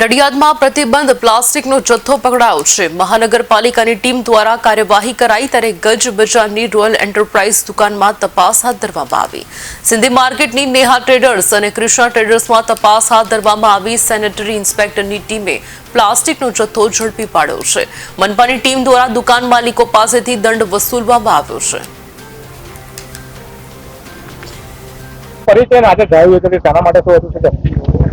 નડિયાદમાં પ્રતિબંધ પ્લાસ્ટિકનો જથ્થો પકડાયો છે। મહાનગરપાલિકાની ટીમ દ્વારા કાર્યવાહી કરાઈ ત્યારે ગજ બજારની રોયલ એન્ટરપ્રાઇઝ દુકાનમાં તપાસ હાથ ધરવામાં આવી। સિંધી માર્કેટની નેહા ટ્રેડર્સ અને કૃષ્ણા ટ્રેડર્સમાં તપાસ હાથ ધરવામાં આવી। સેનેટરી ઇન્સ્પેક્ટરની ટીમે પ્લાસ્ટિકનો જથ્થો ઝડપી પાડ્યો છે। મનપાની ટીમ દ્વારા દુકાન માલિકો પાસેથી દંડ વસૂલવામાં આવ્યો છે।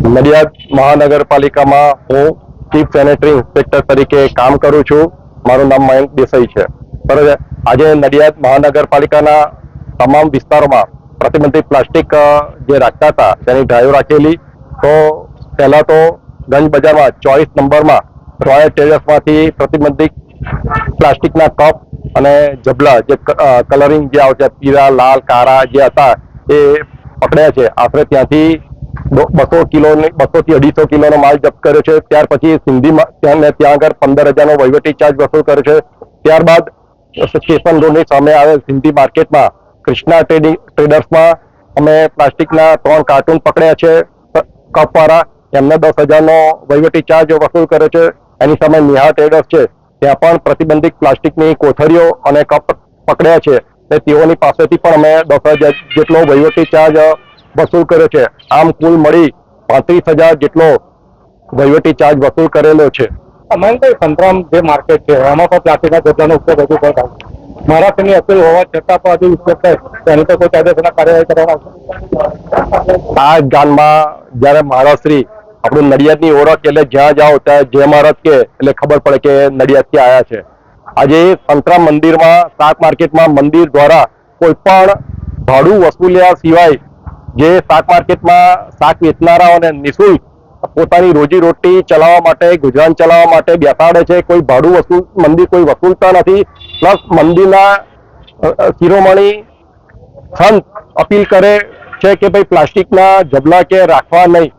નડિયાદ મહાનગરપાલિકામાં હું ચીફ સેનેટરી ઇન્સ્પેક્ટર તરીકે કામ કરું છું। મારું નામ મયંક દેસાઈ છે। બરાબર, આજે નડિયાદ મહાનગરપાલિકાના તમામ વિસ્તારોમાં પ્રતિબંધિત પ્લાસ્ટિક જે રાખતા હતા તેની ડ્રાઈવ રાખેલી। તો પહેલા તો ગંજ બજારમાં 24 નંબરમાં રોયલ ટ્રેડર્સમાંથી પ્રતિબંધિત પ્લાસ્ટિકના કપ અને જબલા જે કલરિંગ જે આવે છે પીળા, લાલ, કાળા જે હતા એ પકડ્યા છે। આશરે ત્યાંથી 200 થી 250 કિલોનો માલ જપ્ત કર્યો છે। ત્યાર પછી સિંધીમાં ત્યાં આગળ 15,000નો વહીવટી ચાર્જ વસૂલ કર્યો છે। ત્યારબાદ સ્ટેશન રોડની સામે આવેલ સિંધી માર્કેટમાં કૃષ્ણા ટ્રેડર્સમાં અમે પ્લાસ્ટિકના 3 કાર્ટૂન પકડ્યા છે કપવાળા, એમને 10,000નો વહીવટી ચાર્જ વસૂલ કર્યો છે। એની સામે નેહા ટ્રેડર્સ છે ત્યાં પણ પ્રતિબંધિત પ્લાસ્ટિકની કોથળીઓ અને કપ પકડ્યા છે। તેઓની પાસેથી પણ અમે 10,000 જેટલો વહીવટી ચાર્જ વસૂલ કર્યો છે। આમ કુલ મળી 35,000 જેટલો વહીવટી ચાર્જ વસૂલ કરેલો છે। સંતરામ જે માર્કેટ છે એમાં પણ પ્લાસ્ટિકના જથ્થાનો ઉપયોગ વધુ થાય છે। મહારાષ્ટ્રની અપીલ હોવા છતાં પણ હજુ ઉપયોગ થાય તેની તો કોઈ કાયદેસરના કાર્યવાહી કરવામાં આવશે। આ ગામમાં જયારે મહારાષ્ટ્રી આપણું નડિયાદની ઓળખ એટલે જ્યાં જાઓ ત્યાં જય મહારાજ કે એટલે ખબર પડે કે નડિયાદથી આવ્યા છે। આજે સંતરામ મંદિરમાં શાક માર્કેટમાં મંદિર દ્વારા કોઈ પણ ભાડું વસૂલ્યા સિવાય જે શાક માર્કેટમાં શાક વેચનારાઓને નિઃશુલ્ક પોતાની રોજીરોટી ચલાવવા માટે, ગુજરાન ચલાવવા માટે બેસાડે છે। કોઈ ભાડું મંદિર કોઈ વસૂલતા નથી। પ્લસ મંદિરના શિરોમણી સંત અપીલ કરે છે કે ભાઈ પ્લાસ્ટિકના જબલા કે રાખવા નહીં।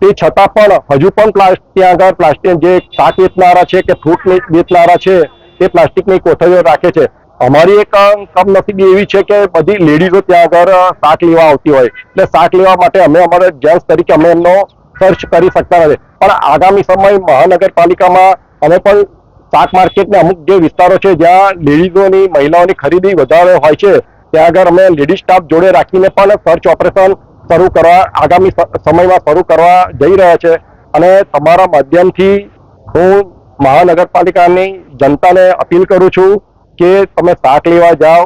તે છતાં પણ હજુ પણ ત્યાં આગળ પ્લાસ્ટિક જે શાક વેચનારા છે કે ફ્રૂટ વેચનારા છે તે પ્લાસ્ટિકની કોથળીઓ રાખે છે। અમારી એક કમનસીબી એવી છે કે બધી લેડીઝો ત્યાં આગળ શાક લેવા આવતી હોય એટલે શાક લેવા માટે અમે અમારા જેન્ટ્સ તરીકે અમે એમનો સર્ચ કરી શકતા નથી। પણ આગામી સમય મહાનગરપાલિકામાં અમે પણ શાક માર્કેટના અમુક જે વિસ્તારો છે જ્યાં લેડીઝોની મહિલાઓની ખરીદી વધારે હોય છે ત્યાં આગળ અમે લેડીઝ સ્ટાફ જોડે રાખીને પણ સર્ચ ઓપરેશન શરૂ કરવા આગામી સમયમાં શરૂ કરવા જઈ રહ્યા છે। અને તમારા માધ્યમથી હું મહાનગરપાલિકાની જનતાને અપીલ કરું છું કે તમે શાક લેવા જાઓ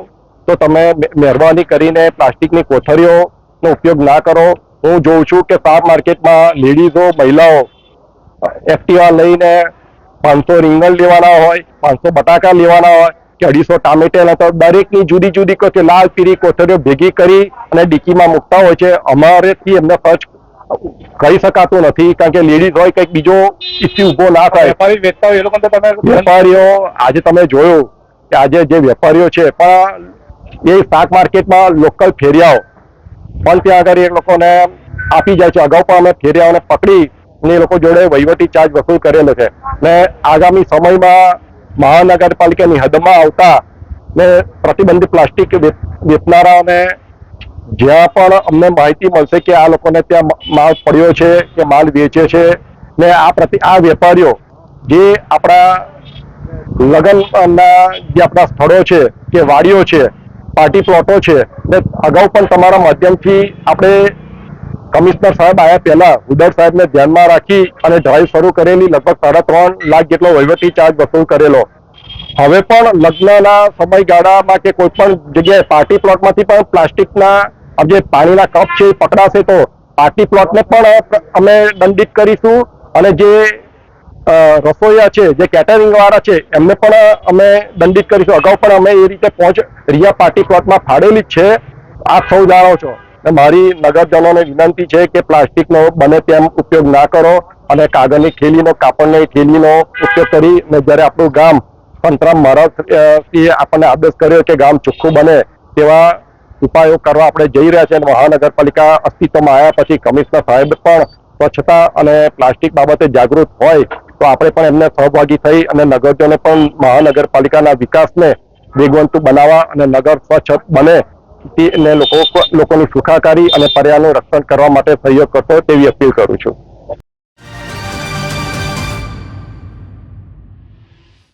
તો તમે મહેરબાની કરીને પ્લાસ્ટિકની કોથળીઓનો ઉપયોગ ના કરો। હું જોઉં છું કે શાક માર્કેટમાં લેડીઝો મહિલાઓ એક્ટિવા લઈને 500 રીંગણ લેવાના હોય, 500 બટાકા લેવાના હોય કે 250 ટામેટા તો દરેકની જુદી જુદી કે લાલ પીળી કોથળીઓ ભેગી કરી અને ડીકીમાં મૂકતા હોય છે। અમારેથી એમને સર્ચ કરી શકાતું નથી કારણ કે લેડીઝ હોય કંઈક બીજો ઇસ્યુ ઉભો ના થાય। વેપારી વેચતા હોય એ લોકો તો તમે વેપારીઓ આજે તમે જોયું કે આજે જે વેપારીઓ છે પણ એ શાક માર્કેટમાં લોકલ ફેરિયાઓ પણ ત્યાં આગળ એ લોકોને આપી જાય છે। અગાઉ પણ અમે ફેરિયાઓને પકડી અને એ લોકો જોડે વહીવટી ચાર્જ વસૂલ કરેલો છે। ને આગામી સમયમાં મહાનગરપાલિકાની હદમાં આવતા ને પ્રતિબંધિત પ્લાસ્ટિક વેચનારાઓને જ્યાં પણ અમને માહિતી મળશે કે આ લોકોને ત્યાં માલ પડ્યો છે કે માલ વેચે છે ને આ વેપારીઓ જે આપણા લગ્નના જે આપણા સ્થળો છે કે વાડીઓ છે, પાર્ટી પ્લોટો છે ને અગાઉ પણ તમારા માધ્યમથી આપણે કમિશનર સાહેબ આવ્યા પહેલા ઉદર સાહેબને ધ્યાનમાં રાખી અને ડ્રાઈવ શરૂ કરેલી, લગભગ 3.5 લાખ જેટલો વહીવટી ચાર્જ વસૂલ કરેલો। હવે પણ લગ્નના સમયગાળામાં કે કોઈ પણ જગ્યાએ પાર્ટી પ્લોટમાંથી પણ પ્લાસ્ટિકના જે પાણીના કપ છે એ પકડાશે તો પાર્ટી પ્લોટને પણ અમે દંડિત કરીશું અને જે રસોઈયા છે, જે કેટરિંગ વાળા છે એમને પણ અમે દંડિત કરીશું। અગાઉ પણ અમે એ રીતે રિયા પાર્ટી પ્લોટમાં ફાળેલી જ છે, આપ સૌ જાણો છો। મારી નગરજનોને વિનંતી છે કે પ્લાસ્ટિકનો બને તેમ ઉપયોગ ના કરો અને કાગળની થેલીનો, કાપડની થેલીનો ઉપયોગ કરી અને જ્યારે આપણું ગામ સંતરામ મહારાજશ્રીએ આપણને આદેશ કર્યો કે ગામ ચોખ્ખું બને તેવા ઉપાયો કરવા આપણે જઈ રહ્યા છીએ। મહાનગરપાલિકા અસ્તિત્વમાં આવ્યા પછી કમિશનર સાહેબ પણ સ્વચ્છતા અને પ્લાસ્ટિક બાબતે જાગૃત હોય તો આપણે પણ એમને સહભાગી થઈ અને નગરજનો પણ મહાનગરપાલિકાના વિકાસને વેગવંતુ બનાવવા અને નગર સ્વચ્છ બને ને લોકોની સુખાકારી અને પર્યાવરણનું રક્ષણ કરવા માટે સહયોગ કરશો તેવી અપીલ કરું છું।